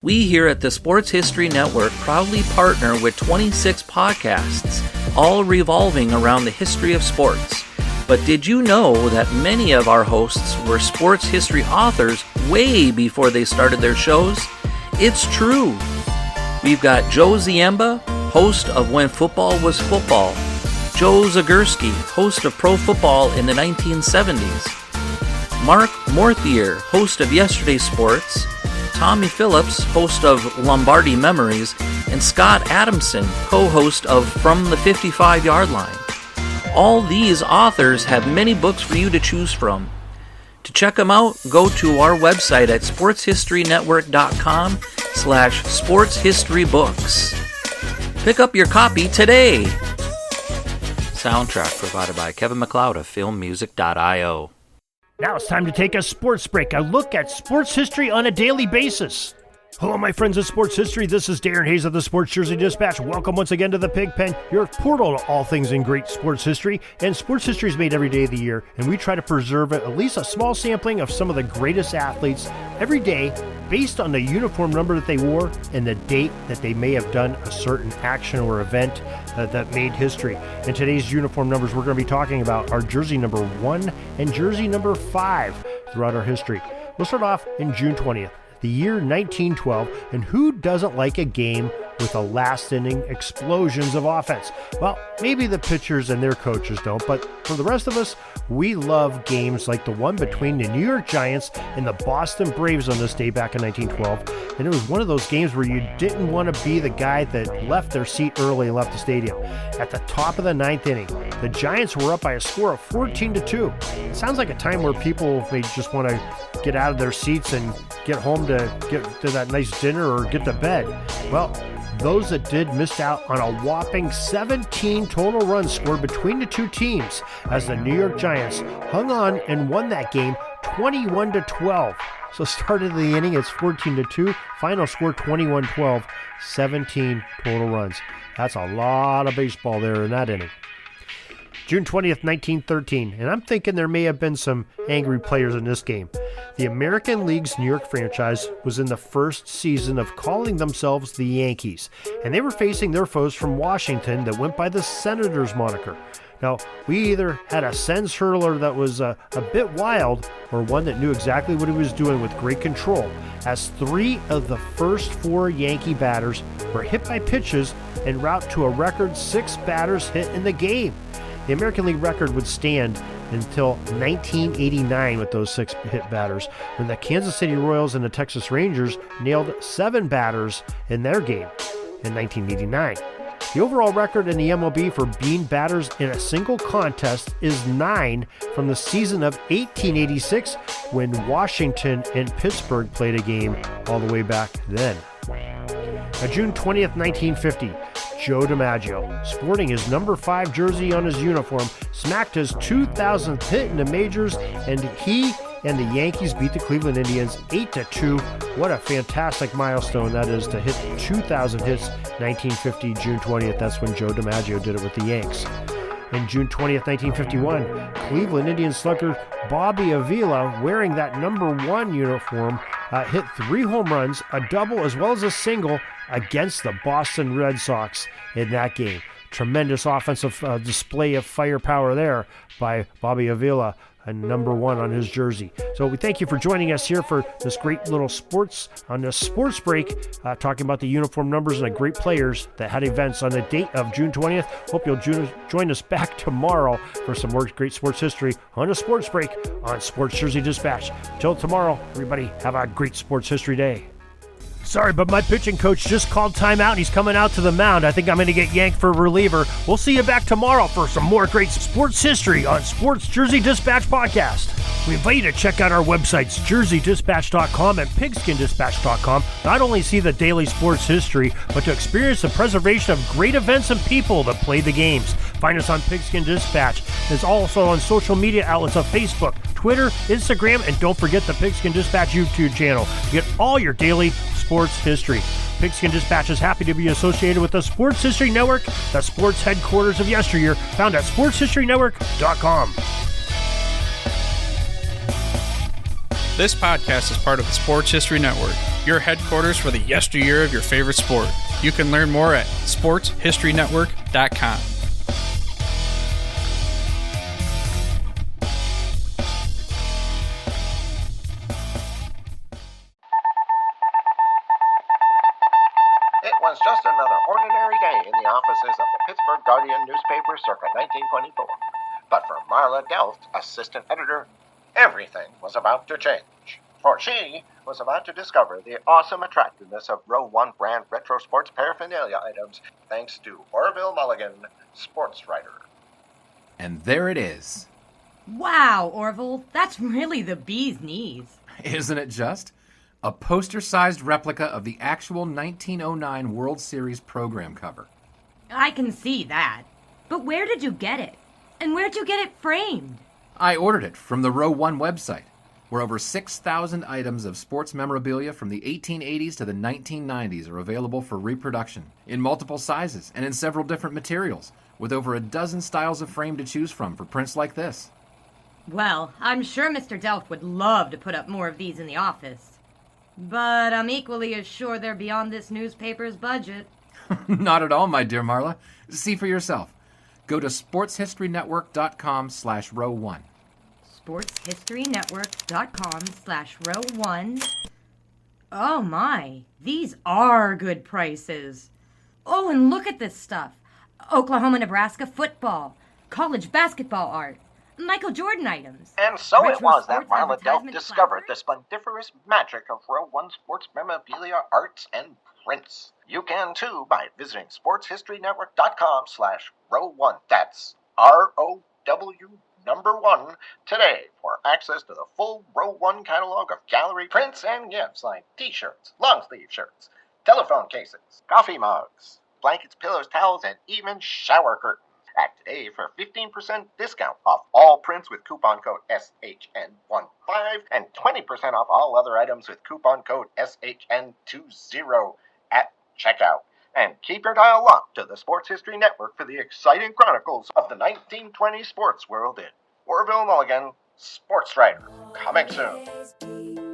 We here at the Sports History Network proudly partner with 26 podcasts, all revolving around the history of sports. But did you know that many of our hosts were sports history authors way before they started their shows? It's true. We've got Joe Ziemba, host of When Football Was Football, Joe Zagurski, host of Pro Football in the 1970s, Mark Morthier, host of Yesterday's Sports, Tommy Phillips, host of Lombardi Memories, and Scott Adamson, co-host of From the 55-Yard Line. All these authors have many books for you to choose from. To check them out, go to our website at sportshistorynetwork.com/sportshistorybooks. Pick up your copy today. Soundtrack provided by Kevin MacLeod of filmmusic.io. Now it's time to take a sports break, a look at sports history on a daily basis. Hello, my friends of sports history. This is Darren Hayes of the Sports Jersey Dispatch. Welcome once again to the Pig Pen, your portal to all things in great sports history. And sports history is made every day of the year, and we try to preserve at least a small sampling of some of the greatest athletes every day based on the uniform number that they wore and the date that they may have done a certain action or event that made history. In today's uniform numbers, we're going to be talking about our jersey number 1 and jersey number 5 throughout our history. We'll start off in June 20th. The year 1912, and who doesn't like a game with the last-inning explosions of offense? Well, maybe the pitchers and their coaches don't, but for the rest of us, we love games like the one between the New York Giants and the Boston Braves on this day back in 1912, and it was one of those games where you didn't want to be the guy that left their seat early and left the stadium. At the top of the 9th inning, the Giants were up by a score of 14-2. It sounds like a time where people may just want to get out of their seats and get home to get to that nice dinner or get to bed. Well, those that did missed out on a whopping 17 total runs scored between the two teams as the New York Giants hung on and won that game 21-12. So start of the inning, it's 14-2. Final score 21-12, 17 total runs. That's a lot of baseball there in that inning. June 20th, 1913, and I'm thinking there may have been some angry players in this game. The American League's New York franchise was in the first season of calling themselves the Yankees, and they were facing their foes from Washington that went by the Senators moniker. Now, we either had a Sens hurler that was a bit wild or one that knew exactly what he was doing with great control, as 3 of the first 4 Yankee batters were hit by pitches en route to a record 6 batters hit in the game. The American League record would stand until 1989 with those 6 hit batters, when the Kansas City Royals and the Texas Rangers nailed 7 batters in their game in 1989. The overall record in the MLB for bean batters in a single contest is 9 from the season of 1886, when Washington and Pittsburgh played a game all the way back then. Now, June 20th, 1950, Joe DiMaggio, sporting his number 5 jersey on his uniform, smacked his 2,000th hit in the majors, and he and the Yankees beat the Cleveland Indians 8-2. What a fantastic milestone that is, to hit 2,000 hits, 1950, June 20th. That's when Joe DiMaggio did it with the Yanks. And June 20th, 1951, Cleveland Indians slugger Bobby Avila, wearing that number 1 uniform, hit 3 home runs, a double as well as a single against the Boston Red Sox in that game. Tremendous offensive display of firepower there by Bobby Avila, and number 1 on his jersey. So we thank you for joining us here for this great little sports break, talking about the uniform numbers and the great players that had events on the date of June 20th. Hope you'll join us back tomorrow for some more great sports history on a sports break on Sports Jersey Dispatch. Till tomorrow, everybody, have a great sports history day. Sorry, but my pitching coach just called timeout and he's coming out to the mound. I think I'm going to get yanked for a reliever. We'll see you back tomorrow for some more great sports history on Sports Jersey Dispatch Podcast. We invite you to check out our websites, jerseydispatch.com and pigskindispatch.com. Not only see the daily sports history, but to experience the preservation of great events and people that play the games. Find us on Pigskin Dispatch. It's also on social media outlets of Facebook, Twitter, Instagram, and don't forget the Pigskin Dispatch YouTube channel to get all your daily sports history. Pigskin Dispatch is happy to be associated with the Sports History Network, the sports headquarters of yesteryear, found at sportshistorynetwork.com. This podcast is part of the Sports History Network, your headquarters for the yesteryear of your favorite sport. You can learn more at sportshistorynetwork.com. It was just another ordinary day in the offices of the Pittsburgh Guardian newspaper circa 1924. But for Marla Delft, assistant editor, everything was about to change. For she was about to discover the awesome attractiveness of Row 1 brand retro sports paraphernalia items thanks to Orville Mulligan, sports writer. And there it is. Wow, Orville, that's really the bee's knees. Isn't it just? A poster-sized replica of the actual 1909 World Series program cover. I can see that. But where did you get it? And where'd you get it framed? I ordered it from the Row 1 website, where over 6,000 items of sports memorabilia from the 1880s to the 1990s are available for reproduction, in multiple sizes and in several different materials, with over a dozen styles of frame to choose from for prints like this. Well, I'm sure Mr. Delft would love to put up more of these in the office. But I'm equally as sure they're beyond this newspaper's budget. Not at all, my dear Marla. See for yourself. Go to sportshistorynetwork.com/row1. sportshistorynetwork.com/row1. Oh my, these are good prices. Oh, and look at this stuff. Oklahoma-Nebraska football, college basketball art, Michael Jordan items. And so retro it was that sports Marla Delft advertisement discovered the flowers. splendiferous magic of Row 1 sports memorabilia, arts, and prints. You can too by visiting sportshistorynetwork.com/row1. That's ROW1 today for access to the full Row 1 catalog of gallery prints and gifts like t-shirts, long-sleeve shirts, telephone cases, coffee mugs, blankets, pillows, towels, and even shower curtains. Act today for 15% discount off all prints with coupon code SHN15 and 20% off all other items with coupon code SHN20 at checkout. And keep your dial locked to the Sports History Network for the exciting chronicles of the 1920 sports world in Orville Mulligan, sports writer. Coming soon.